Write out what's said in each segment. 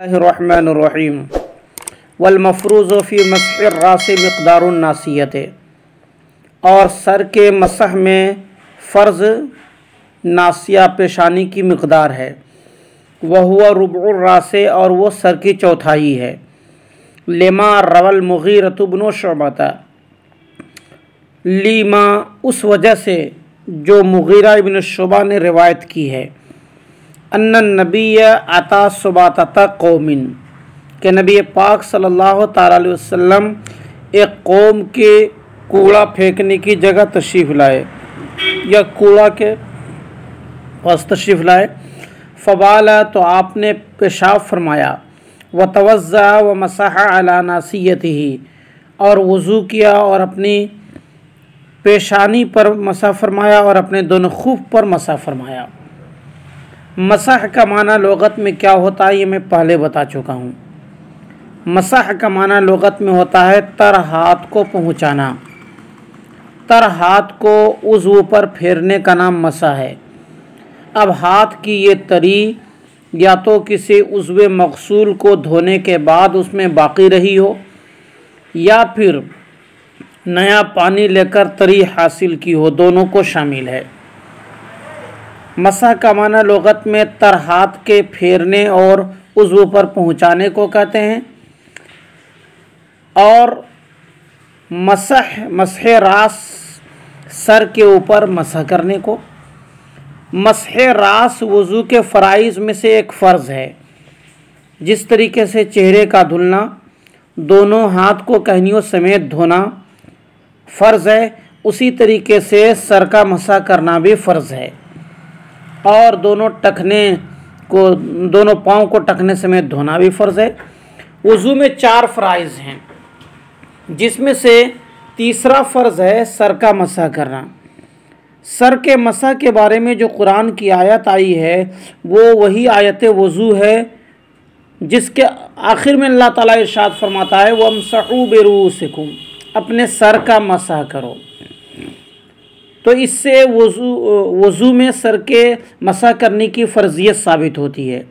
रहमानिर्रहीम वल्मफ़रूज़ फ़ी मस्हिर रास मिक़दारुन नासियत, और सर के मसह में फ़र्ज़ नासिया पेशानी की मिक़दार है। वह हुआ रुबउर रास, और वो सर की चौथाई है। लिमा रवल मुग़ीरतु इब्नु शुअबा, लीमा उस वजह से जो मुग़ीरा इब्न शुअबा ने रिवायत की है। अन्नन नबिय अता सुबाता कौमिन, के नबी पाक सल्लल्लाहु ताला अलैहि वसल्लम एक कौम के कूड़ा फेंकने की जगह तशरीफ़ लाए या कूड़ा के पास तशरीफ़ लाए। फ़बाला, तो आपने पेशाब फरमाया। व तवज़्ज़ा व मसह अला नासियतिही, और वज़ू किया और अपनी पेशानी पर मसा फरमाया और अपने दोनों खूफ पर मसा फरमाया। मसह का माना लुग़त में क्या होता है ये मैं पहले बता चुका हूँ। मसह का माना लुग़त में होता है तर हाथ को पहुँचाना। तर हाथ को उज़्व पर फेरने का नाम मसह है। अब हाथ की ये तरी या तो किसी उज़्व मग़सूल को धोने के बाद उसमें बाकी रही हो, या फिर नया पानी लेकर तरी हासिल की हो, दोनों को शामिल है। मसह का माना लुग़त में तर हाथ के फेरने और उज़्व पर पहुँचाने को कहते हैं। और मसह रास, सर के ऊपर मसह करने को। मसह रास वज़ू के फ़राइज़ में से एक फ़र्ज़ है। जिस तरीके से चेहरे का धुलना, दोनों हाथ को कहनियों समेत धोना फ़र्ज़ है, उसी तरीके से सर का मसह करना भी फ़र्ज़ है। और दोनों पाँव को टखने समेत धोना भी फ़र्ज़ है। वज़ू में 4 फ़राइज़ हैं, जिसमें से तीसरा फ़र्ज़ है सर का मसह करना। सर के मसह के बारे में जो कुरान की आयत आई है वो वही आयत वज़ू है जिसके आखिर में अल्लाह ताला इरशाद फरमाता है वमसहू बिरूसिकुम, अपने सर का मसह करो। तो इससे वज़ू में सर के मसह करने की फ़र्ज़ियत साबित होती है।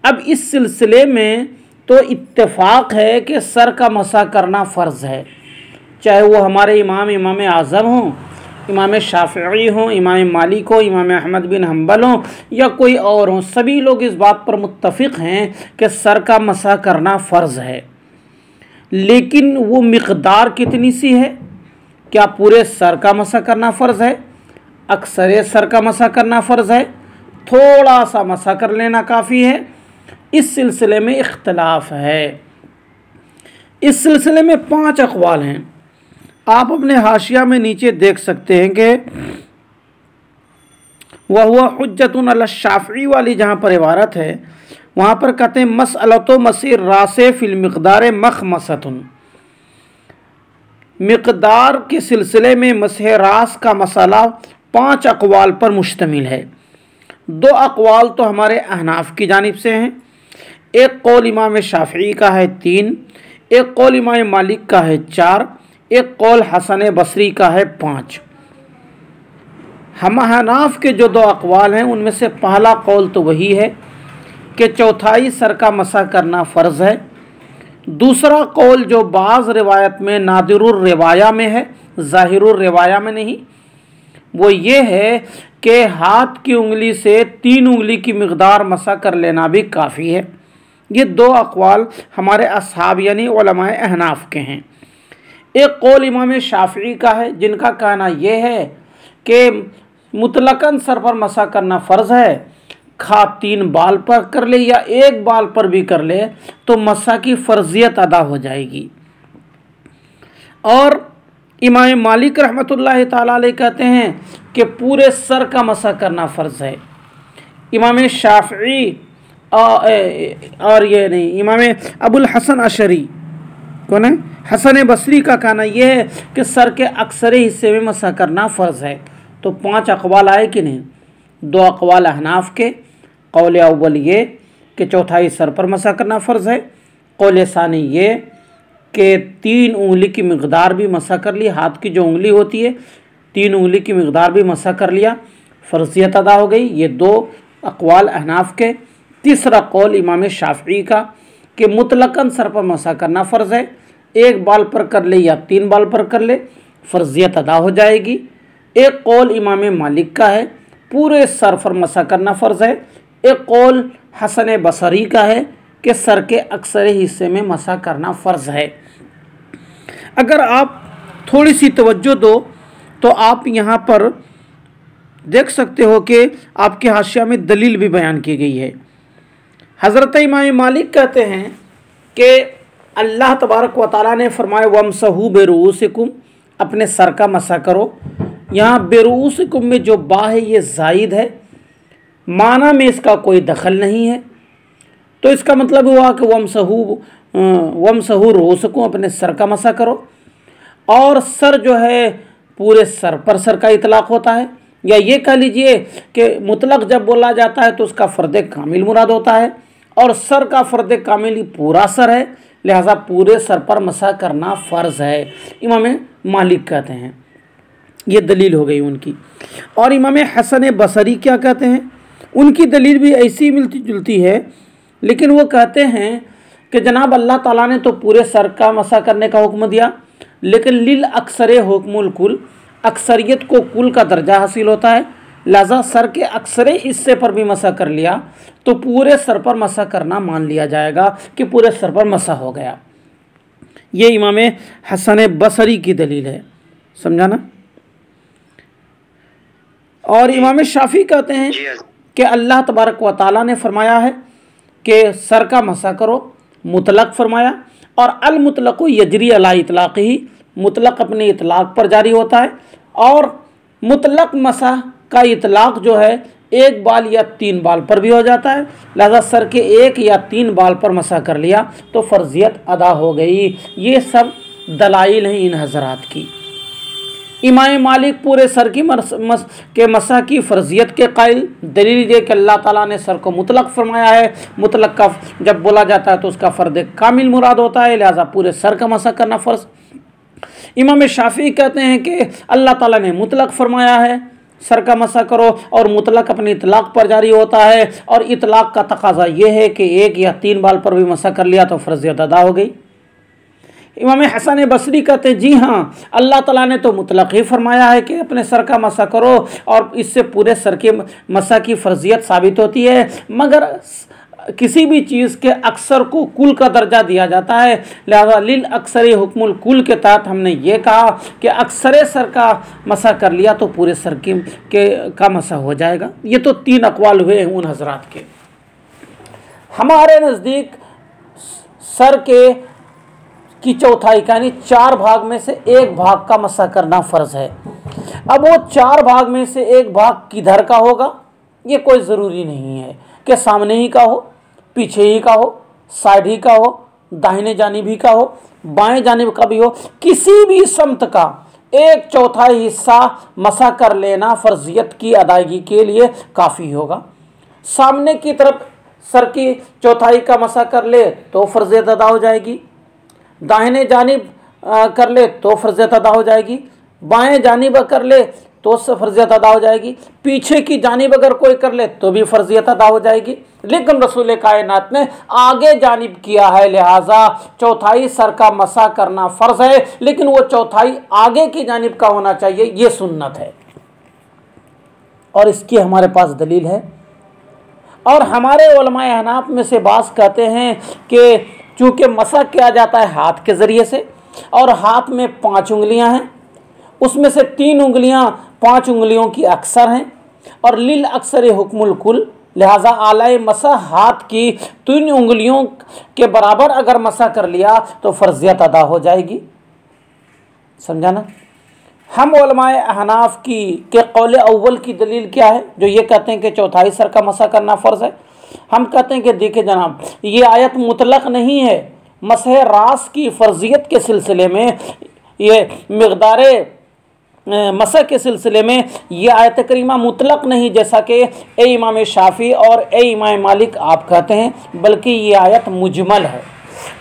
अब इस सिलसिले में तो इत्तेफाक है कि सर का मसह करना फ़र्ज़ है, चाहे वो हमारे इमाम आज़म हों, इमाम शाफ़िई हों, इमाम मालिक हो, इमाम अहमद बिन हम्बल हों, या कोई और हों। सभी लोग इस बात पर मुत्तफ़िक़ हैं कि सर का मसह करना फ़र्ज़ है। लेकिन वो मिक़दार कितनी सी है? क्या पूरे सर का मसह करना फ़र्ज़ है? अक्सर सर का मसह करना फ़र्ज़ है? थोड़ा सा मसह कर लेना काफ़ी है? इस सिलसिले में इख्तलाफ है। इस सिलसिले में 5 अक़वाल हैं। आप अपने हाशिया में नीचे देख सकते हैं कि वह हुआ हुज्जतुन अला शाफ़िई वाली जहाँ पर इबारत है, वहाँ पर कहते हैं मसअलतो मसीर रासे फिल मिक़दार मखमसतुन। मिक़दार के सिलसिले में मसह रास का मसला 5 अक़वाल पर मुश्तमिल है। 2 अक़वाल तो हमारे अहनाफ की जानिब से हैं। एक कौल इमाम शाफ़िई का है 3, एक कौल इमाम मालिक का है 4, एक कौल हसन बसरी का है 5। हम अहनाफ के जो 2 अक़वाल हैं उनमें से पहला कौल तो वही है कि चौथाई सर का मसह करना फ़र्ज़ है। दूसरा कौल जो बाज़ रिवायत में नादिरुर रिवाया में है, ज़ाहिरुर रिवाया में नहीं, वो ये है कि हाथ की उंगली से 3 उंगली की मिक़दार मसह कर लेना भी काफ़ी है। ये 2 अक़वाल हमारे असहाब यानी उलमाए अहनाफ के हैं। एक कौल इमाम शाफ़िई का है, जिनका कहना यह है कि मुतलकन सर पर मसह करना फ़र्ज़ है, खा 3 बाल पर कर ले या 1 बाल पर भी कर ले तो मसह की फ़र्ज़ियत अदा हो जाएगी। और इमाम मालिक रहमतुल्लाह ताला अलैह कहते हैं कि पूरे सर का मसह करना फ़र्ज़ है। इमाम शाफ़िई और ये नहीं, इमाम अबुल हसन अशरी कौन है, हसन बसरी का कहना यह है कि सर के अक्सर हिस्से में मसह करना फ़र्ज़ है। तो 5 अक़वाल आए कि नहीं? 2 अक़वाल अहनाफ के, कौल अव्वल ये कि चौथाई सर पर मसह करना फ़र्ज़ है। कौल सानी ये कि 3 उंगली की मिक़दार भी मसह कर ली, हाथ की जो उंगली होती है 3 उंगली की मिक़दार भी मसह कर लिया, फ़र्ज़ियत अदा हो गई। ये 2 अक़वाल अहनाफ के। तीसरा कौल इमाम शाफी का कि मुतलकन सर पर मसा करना फ़र्ज़ है, एक बाल पर कर ले या 3 बाल पर कर ले फ़र्जियत अदा हो जाएगी। एक कौल इमाम मालिक का है, पूरे सर पर मसा करना फ़र्ज़ है। एक कौल हसन बसरी का है कि सर के अक्सर हिस्से में मसा करना फ़र्ज़ है। अगर आप थोड़ी सी तवज्जो दो तो आप यहाँ पर देख सकते हो कि आपके हाशिया में दलील भी बयान की गई है। हज़रत इमाम मालिक कहते हैं कि अल्लाह तबारक व तआला ने फरमाया वमसहू बेरूसिकुम, अपने सर का मसा करो। यहाँ बेरूसिकुम में जो बा है ये ज़ायद है, माना में इसका कोई दखल नहीं है, तो इसका मतलब हुआ कि वमसहू रूसकुम, अपने सर का मसा करो। और सर जो है पूरे सर पर सर का इतलाक़ होता है, या ये कह लीजिए कि मुतलक जब बोला जाता है तो उसका फ़र्द कामिल मुराद होता है, और सर का फ़र्द कामिल ही पूरा सर है, लिहाजा पूरे सर पर मसा करना फ़र्ज़ है, इमाम मालिक कहते हैं। ये दलील हो गई उनकी। और इमाम हसन बसरी क्या कहते हैं, उनकी दलील भी ऐसी मिलती जुलती है, लेकिन वो कहते हैं कि जनाब अल्लाह ताला ने तो पूरे सर का मसा करने का हुक्म दिया, लेकिन लिल अक्सर हुक्मुल कुल, अक्सरियत को कुल का दर्जा हासिल होता है, लिहाजा सर के अक्सरे हिस्से पर भी मसा कर लिया तो पूरे सर पर मसा करना मान लिया जाएगा कि पूरे सर पर मसा हो गया। ये इमाम हसन बसरी की दलील है, समझा ना। और इमाम शाफी कहते हैं कि अल्लाह तबारक व तआला ने फरमाया है कि सर का मसा करो, मुतलक फरमाया, और अल मुतलक़ु यजरी अला इतलाक़िही, मुतलक अपने इतलाक़ पर जारी होता है, और मुतलक मसा का इतलाक़ जो है 1 बाल या 3 बाल पर भी हो जाता है, लिहाजा सर के 1 या 3 बाल पर मसा कर लिया तो फ़र्जियत अदा हो गई। ये सब दलाइल हैं इन हज़रात की। इमाम मालिक पूरे सर की मसा की फ़र्जियत के कायल, दलील ये कि अल्लाह ताला ने सर को मुतलक फरमाया है, मुतलक का जब बोला जाता है तो उसका फ़र्द कामिल मुराद होता है, लिहाजा पूरे सर का मसा करना फ़र्ज़। इमाम शाफी कहते हैं कि अल्लाह ताला ने मुतलक फरमाया है सर का मसा करो, और मुतलक अपने इतलाक़ पर जारी होता है, और इतलाक़ का तकाजा ये है कि 1 या 3 बाल पर भी मसा कर लिया तो फ़र्जियत अदा हो गई। इमाम हसन बसरी कहते हैं जी हाँ, अल्लाह ताला ने तो मुतलक ही फरमाया है कि अपने सर का मसा करो, और इससे पूरे सर के मसा की फ़र्जियत साबित होती है, मगर किसी भी चीज़ के अक्सर को कुल का दर्जा दिया जाता है, लिहाजा लिल अक्सर हुक्मुल कुल के तहत हमने ये कहा कि अक्सर सर का मसा कर लिया तो पूरे सर का मसा हो जाएगा। ये तो 3 अक़वाल हुए हैं उन हज़रात के। हमारे नज़दीक सर की चौथाई का यानी 4 भाग में से 1 भाग का मसा करना फ़र्ज़ है। अब वो 4 भाग में से 1 भाग किधर का होगा, ये कोई ज़रूरी नहीं है कि सामने ही का हो, पीछे ही का हो, साइड ही का हो, दाहिने जानिब ही का हो, बाएं जानिब का भी हो, किसी भी समत का 1/4 हिस्सा मसा कर लेना फ़र्जियत की अदायगी के लिए काफ़ी होगा। सामने की तरफ सर की चौथाई का मसा कर ले तो फ़र्जियत अदा हो जाएगी, दाहिने जानिब कर ले तो फ़र्जियत अदा हो जाएगी, बाएं जानिब कर ले तो उससे फ़र्जियत अदा हो जाएगी, पीछे की जानिब अगर कोई कर ले तो भी फ़र्जियत अदा हो जाएगी। लेकिन रसूल कायनात ने आगे जानिब किया है, लिहाजा चौथाई सर का मसा करना फ़र्ज़ है, लेकिन वो चौथाई आगे की जानिब का होना चाहिए, ये सुन्नत है, और इसकी हमारे पास दलील है। और हमारे उलमाए हनाफ में से बास कहते हैं कि चूँकि मसा किया जाता है हाथ के ज़रिए से, और हाथ में 5 उंगलियां हैं, उसमें से 3 उंगलियां 5 उंगलियों की अक्सर हैं, और लिल अक्सर हुक्मुल कुल, लिहाजा आलाए मसा हाथ की 3 उंगलियों के बराबर अगर मसा कर लिया तो फ़र्जियत अदा हो जाएगी। समझा ना। हम उलमाए हनाफ के कौल अव्वल की दलील क्या है, जो ये कहते हैं कि चौथाई सर का मसा करना फ़र्ज़ है। हम कहते हैं कि देखिए जनाब, ये आयत मुतलक नहीं है, मसह रास की फ़र्जियत के सिलसिले में, ये मिक़दारे मसा के सिलसिले में ये आयत करीमा मुतलक नहीं, जैसा कि ए इमाम शाफी और ए इमाम मालिक आप कहते हैं, बल्कि ये आयत मुजमल है।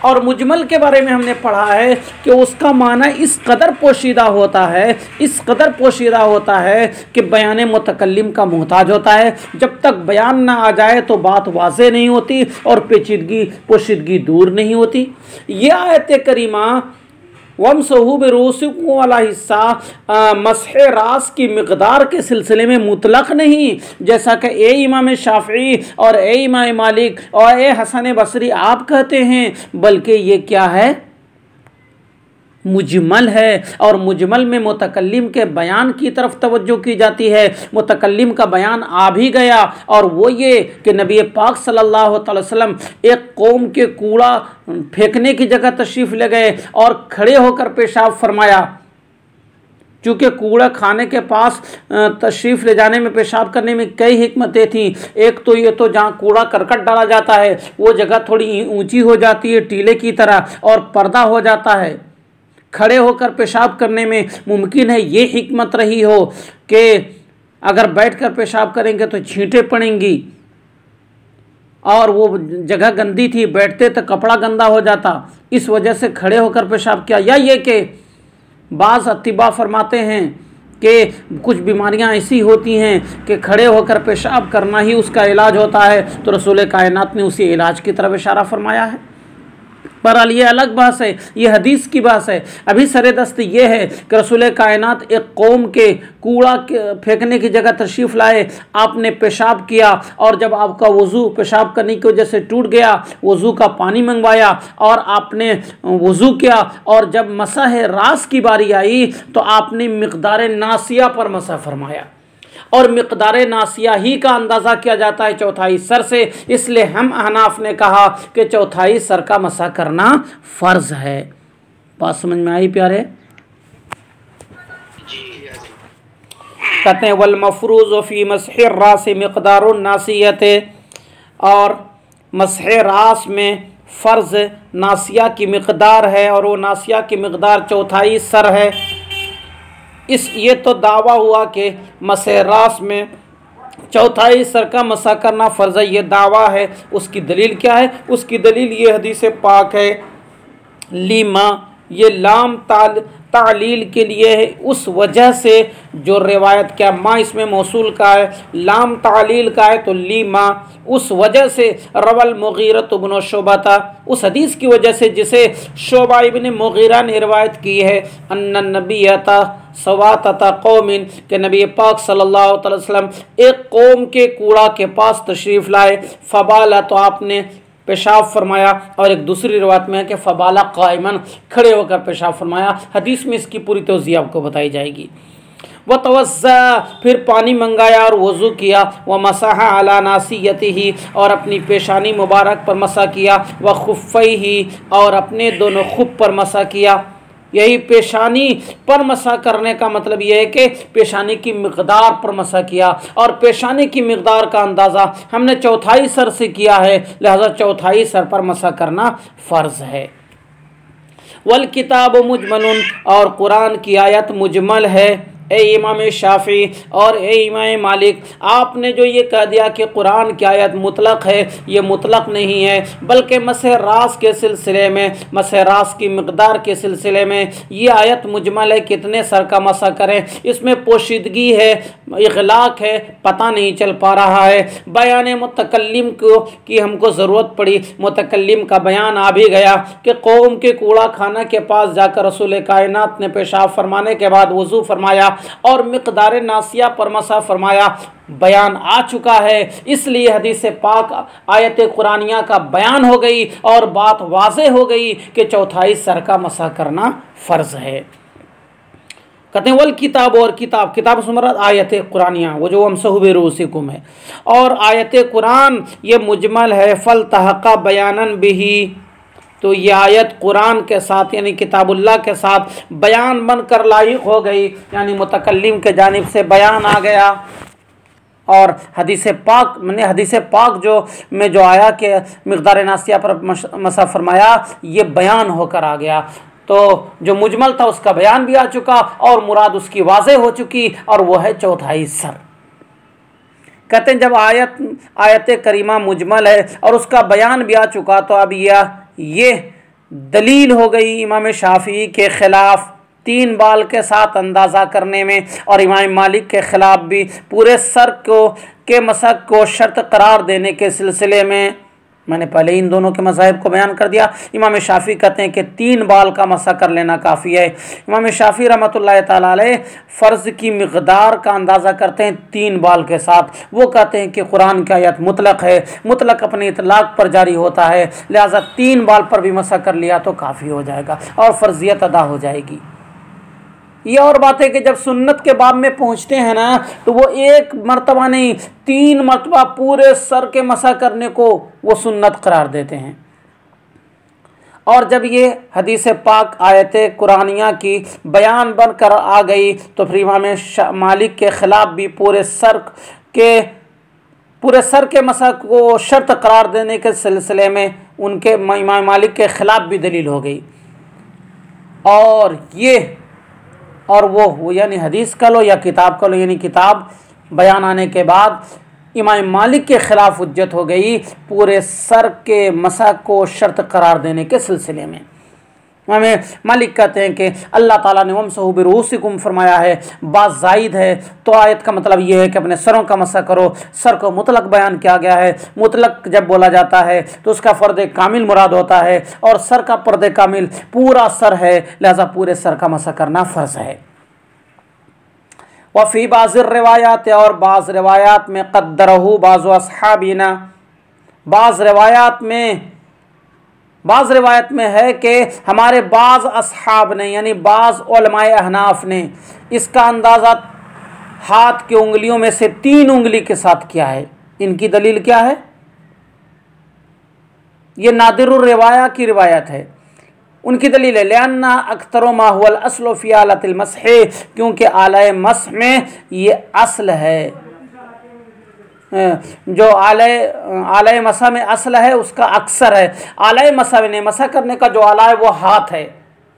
और मुजमल के बारे में हमने पढ़ा है कि उसका माना इस कदर पोशीदा होता है, इस कदर पोशीदा होता है कि बयान मुतकल्लिम का मोहताज होता है। जब तक बयान ना आ जाए तो बात वाज़ेह नहीं होती और पोशीदगी दूर नहीं होती। ये आयत करीमा वमसहू बिरूसिकुम वाला हिस्सा मसह रास की मिक़दार के सिलसिले में मुतलक नहीं, जैसा कि ए इमाम शाफ़ी और ए इमाम मालिक और ए हसन बसरी आप कहते हैं, बल्कि ये क्या है, मुजमल है। और मुजमल में मुतकल्लिम के बयान की तरफ तवज्जो की जाती है। मुतकल्लिम का बयान आ भी गया और वो ये कि नबी पाक सल्लल्लाहु अलैहि वसल्लम एक कौम के कूड़ा फेंकने की जगह तशरीफ़ ले गए और खड़े होकर पेशाब फरमाया। चूँकि कूड़ा खाने के पास तशरीफ़ ले जाने में, पेशाब करने में कई हिकमतें थीं। एक तो ये तो जहाँ कूड़ा करकट डाला जाता है वो जगह थोड़ी ऊंची हो जाती है टीले की तरह और पर्दा हो जाता है, खड़े होकर पेशाब करने में मुमकिन है ये हिकमत रही हो कि अगर बैठकर पेशाब करेंगे तो छींटे पड़ेंगी, और वो जगह गंदी थी, बैठते तो कपड़ा गंदा हो जाता, इस वजह से खड़े होकर पेशाब किया। या ये कि बाज़ अतिबा फरमाते हैं कि कुछ बीमारियां ऐसी होती हैं कि खड़े होकर पेशाब करना ही उसका इलाज होता है, तो रसूल कायनात ने उसी इलाज की तरफ इशारा फरमाया है। बहरहाल ये अलग बहस है, ये हदीस की बहस है। अभी सरेदस्त ये है कि रसूल कायनात एक कौम के कूड़ा फेंकने की जगह तशरीफ़ लाए, आपने पेशाब किया और जब आपका वज़ू पेशाब करने की वजह से टूट गया, वज़ू का पानी मंगवाया और आपने वज़ू किया, और जब मसह रास की बारी आई तो आपने मिक़दार नासिया पर मसह फरमाया। और मिक़दार नासिया ही का अंदाज़ा किया जाता है चौथाई सर से, इसलिए हम अहनाफ ने कहा कि चौथाई सर का मसा करना फ़र्ज़ है। बात समझ में आई प्यारे? कहते हैं वल मफ़रूज़ फ़ी मसह रास मिक़दार नासियत, और मसह रास में फ़र्ज़ नासिया की मिक़दार है और वो नासिया की मिक़दार चौथाई सर है। ये तो दावा हुआ कि मसह रास में चौथाई सर का मसा करना फ़र्ज़ है, ये दावा है। उसकी दलील क्या है? उसकी दलील ये हदीस पाक है, लीमा, ये लाम तालील के लिए है, उस वजह से जो रिवायत, क्या माँ इसमें मौसूल का है, लाम तालील का है, तो लीमा उस वजह से रवल मुगीरत इब्न शुबा था, उस हदीस की वजह से जिसे शुबा इब्न मुगीरा ने रिवायत की है, अन्ना नबियता सवातता कौमिन, के नबी पाक सल्लल्लाहु अलैहि वसल्लम एक कौम के कूड़ा के पास तशरीफ़ लाए, फबाला, तो आपने पेशाब फरमाया, और एक दूसरी रिवायत में है कि फबाला कायमन, खड़े होकर पेशाब फरमाया। हदीस में इसकी पूरी तौज़ीह आपको बताई जाएगी। व तवज़्ज़ा, फिर पानी मंगाया और वज़ू किया, व मसहा अला नासियतिही, और अपनी पेशानी मुबारक पर मसा किया, व खुफ़ैही, और अपने दोनों खुफ़ पर मसा किया। यही पेशानी पर मसा करने का मतलब यह है कि पेशानी की मिक़दार पर मसा किया, और पेशानी की मिक़दार का अंदाज़ा हमने चौथाई सर से किया है, लिहाजा चौथाई सर पर मसा करना फ़र्ज़ है। वल किताब मुजमलुन, और कुरान की आयत मुजमल है। ए इमाम शाफ़ी और ए इमाम मालिक, आपने जो ये कह दिया कि कुरान की आयत मुतलक है, ये मुतलक नहीं है, बल्कि मसह रास के सिलसिले में, मसह रास की मिक़दार के सिलसिले में ये आयत मुजमल है। कितने सर का मसा करें, इसमें पोशीदगी है, इग़लाक़ है, पता नहीं चल पा रहा है। बयान मुतकल्लिम को की हमको ज़रूरत पड़ी, मुतकल्लिम का बयान आ भी गया कि कौम के कूड़ा खाना के पास जाकर रसूल कायनात ने पेशाब फरमाने के बाद वज़ू फरमाया और मिक़दार नासिया पर मसा फरमाया। बयान आ चुका है, इसलिए हदीस पाक आयत कुरानिया का बयान हो गई और बात वाज़े हो गई कि चौथाई सर का मसा करना फ़र्ज़ है। कहते हैं वल किताब, और किताब सुमरत आयत कुरानिया, वो जो वमसहू बिरूसिकुम है, और आयत कुरान ये मुजमल है। फल तहक़ा बयानन बिही, तो ये आयत कुरान के साथ यानी किताबुल्लाह के साथ बयान बनकर लायक हो गई, यानी मुतकल्लिम के जानिब से बयान आ गया। और हदीस पाक जो आया कि मिक़दार नासिया पर मसा फरमाया, ये बयान होकर आ गया। तो जो मुजमल था उसका बयान भी आ चुका और मुराद उसकी वाज़े हो चुकी, और वो है चौथाई सर। कहते हैं जब आयत करीमा मुजमल है और उसका बयान भी आ चुका, तो अब यह ये दलील हो गई इमाम शाफी के ख़िलाफ़ 3 बाल के साथ अंदाज़ा करने में, और इमाम मालिक के ख़िलाफ़ भी पूरे सर को के मसक को शर्त करार देने के सिलसिले में। मैंने पहले इन दोनों के मज़ाहिब को बयान कर दिया। इमाम शाफी कहते हैं कि 3 बाल का मसा कर लेना काफ़ी है। इमाम शाफी रहमतुल्लाह ताला अलैह फ़र्ज़ की मिक़दार का अंदाज़ा करते हैं 3 बाल के साथ। वो कहते हैं कि कुरान की आयत मुतलक है, मुतलक अपने इतलाक़ पर जारी होता है, लिहाजा 3 बाल पर भी मसा कर लिया तो काफ़ी हो जाएगा और फ़र्ज़ियत अदा हो जाएगी। ये और बात है कि जब सुन्नत के बाब में पहुंचते हैं ना, तो वो 1 मरतबा नहीं 3 मरतबा पूरे सर के मसा करने को वो सुन्नत करार देते हैं। और जब ये हदीस पाक आयत कुरानिया की बयान बनकर आ गई तो फिर इमाम मालिक के ख़िलाफ़ भी पूरे सर के मसा को शर्त करार देने के सिलसिले में उनके इमाम मालिक के ख़िलाफ़ भी दलील हो गई। और वो यानी हदीस का लो या किताब का लो, यानी किताब बयान आने के बाद इमाम मालिक के ख़िलाफ़ हुज्जत हो गई पूरे सर के मसा को शर्त करार देने के सिलसिले में। इमाम मालिक कहते हैं कि अल्लाह ताला ने वमसहू बिरुऊसिकुम फरमाया है, बात जायद है, तो आयत का मतलब ये है कि अपने सरों का मसा करो। सर को मुतलक बयान किया गया है। मुतलक जब बोला जाता है तो उसका फ़र्द कामिल मुराद होता है, और सर का फ़र्द कामिल पूरा सर है, लिहाजा पूरे सर का मसा करना फ़र्ज़ है। वफ़ी बाज़िर रिवायात, और बाज़ रिवायात में क़द्दरहू बाज़ु अस्हाबिना, बाज़ रिवायत में है कि हमारे बाज़ असहाब ने यानी बाज़ उलमाए अहनाफ ने इसका अंदाज़ा हाथ की उंगलियों में से 3 उंगली के साथ किया है। इनकी दलील क्या है? ये नादिरुर रिवाया की रिवायत है। उनकी दलील है लिअन्ना अक्तरो मा हुवल अस्लु फ़ी आलतिल मस्ह, क्योंकि आलाए मस्ह में ये असल है। जो आलाए मसा में असल है उसका अक्सर है। आलाए मसा में मसा करने का जो आला है वो हाथ है,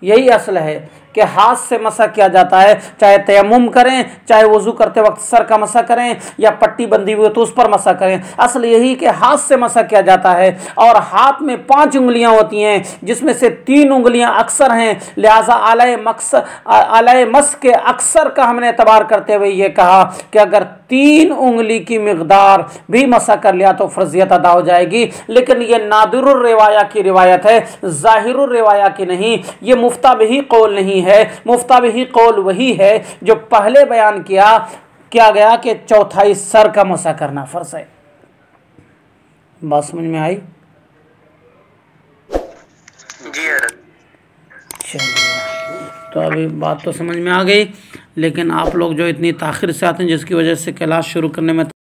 यही असल है कि हाथ से मसा किया जाता है, चाहे तयम्मुम करें, चाहे वज़ू करते वक्त सर का मसा करें, या पट्टी बंदी हुई तो उस पर मसा करें। असल यही कि हाथ से मसा किया जाता है, और हाथ में 5 उंगलियां होती हैं जिसमें से 3 उंगलियां अक्सर हैं। लिहाजा आलाए मस के अक्सर का हमने एतबार करते हुए ये कहा कि अगर 3 उंगली की मिक़दार भी मसा कर लिया तो फ़र्ज़ियत अदा हो जाएगी। लेकिन ये नादिरुर रिवाया की रिवायत है, ज़ाहिरुर रिवाया की नहीं। ये मुफ्ता बिही कौल नहीं है। मुफ्ता बिही कौल वही है जो पहले बयान किया गया कि 1/4 सर का मसा करना फ़र्ज़ है। बात समझ में आई? चलिए, तो अभी बात तो समझ में आ गई, लेकिन आप लोग जो इतनी ताख़िर से आते हैं जिसकी वजह से क्लास शुरू करने में